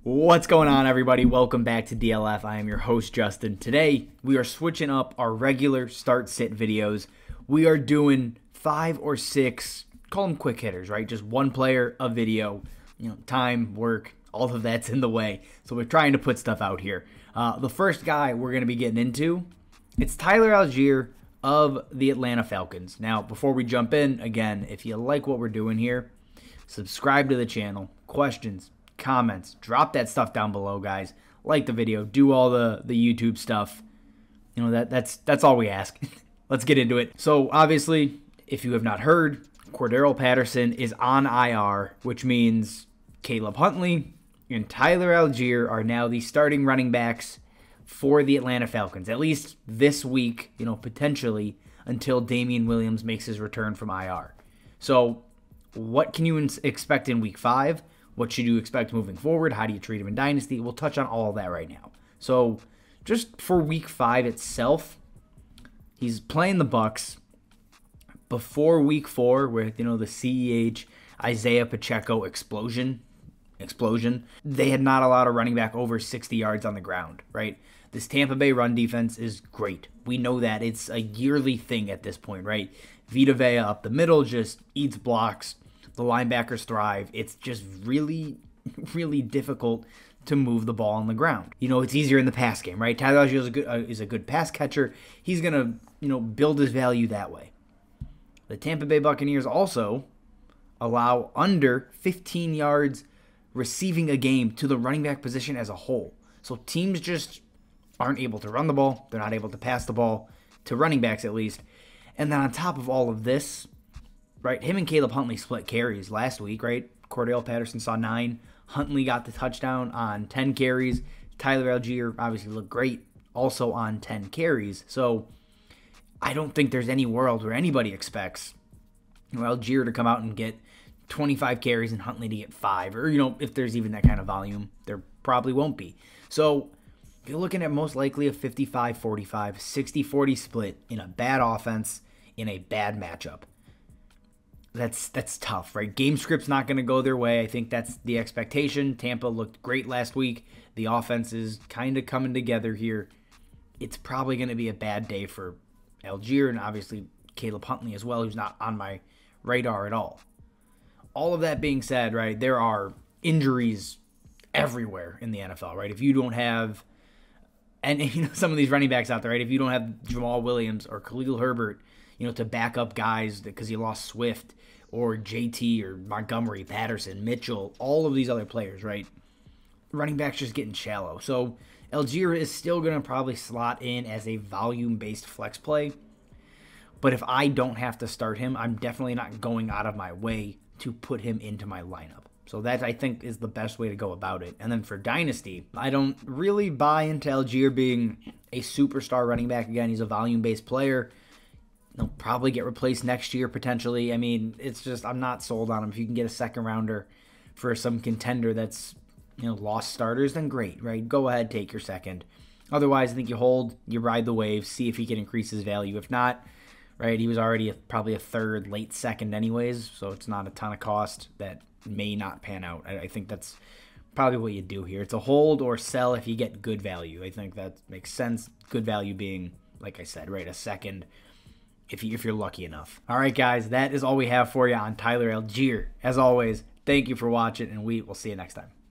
What's going on, everybody? Welcome back to DLF. I am your host, Justin. Today, we are switching up our regular start-sit videos. We are doing 5 or 6, call them quick hitters, right? Just one player, a video, time, work, all of that's in the way. So we're trying to put stuff out here. The first guy we're going to be getting into, it's Tyler Allgeier of the Atlanta Falcons. Now, before we jump in, again, if you like what we're doing here, subscribe to the channel. Questions, comments, drop that stuff down below, guys. Like the video, do all the YouTube stuff. That's all we ask. Let's get into it. So obviously, if you have not heard, Cordarrelle Patterson is on IR, which means Caleb Huntley and Tyler Allgeier are now the starting running backs for the Atlanta Falcons, at least this week, potentially until Damian Williams makes his return from IR. So what can you expect in week 5? What should you expect moving forward? How do you treat him in Dynasty? We'll touch on all of that right now. So just for week 5 itself, he's playing the Bucs before week 4 with, the CEH, Isaiah Pacheco explosion. They had not allowed a running back over 60 yards on the ground, right? This Tampa Bay run defense is great. We know that. It's a yearly thing at this point, right? Vita Vea up the middle just eats blocks. The linebackers thrive. It's just really, really difficult to move the ball on the ground. It's easier in the pass game, right? Tyler Allgeier is a good pass catcher. He's going to, build his value that way. The Tampa Bay Buccaneers also allow under 15 yards receiving a game to the running back position as a whole. So teams just aren't able to run the ball. They're not able to pass the ball, to running backs at least. And then on top of all of this, right, him and Caleb Huntley split carries last week, right? Cordarrelle Patterson saw 9. Huntley got the touchdown on 10 carries. Tyler Allgeier obviously looked great also on 10 carries. So I don't think there's any world where anybody expects Allgeier to come out and get 25 carries and Huntley to get 5. Or, if there's even that kind of volume, there probably won't be. So if you're looking at most likely a 55-45, 60-40 split in a bad offense, in a bad matchup, that's tough, right? Game script's not going to go their way. I think that's the expectation. Tampa looked great last week. The offense is kind of coming together here. It's probably going to be a bad day for Allgeier and obviously Caleb Huntley as well, who's not on my radar at all. All of that being said, right, there are injuries everywhere in the NFL, right? If you don't have, and some of these running backs out there, right? If you don't have Jamal Williams or Khalil Herbert, to back up guys because you lost Swift or JT or Montgomery, Patterson, Mitchell, all of these other players, right? Running backs just getting shallow. So Allgeier is still going to probably slot in as a volume-based flex play. But if I don't have to start him, I'm definitely not going out of my way to put him into my lineup. So that, I think, is the best way to go about it. And then for Dynasty, I don't really buy into Allgeier being a superstar running back. Again, he's a volume-based player. He'll probably get replaced next year, potentially. I mean, it's just, I'm not sold on him. If you can get a second rounder for some contender that's, lost starters, then great, right? Go ahead, take your second. Otherwise, I think you hold, you ride the wave, see if he can increase his value. If not, right, he was already probably a third, late second anyways, so it's not a ton of cost that may not pan out. I think that's probably what you do here. It's a hold or sell if you get good value. I think that makes sense. Good value being, like I said, right, a second, if you're lucky enough. All right, guys, that is all we have for you on Tyler Allgeier. As always, thank you for watching, and we will see you next time.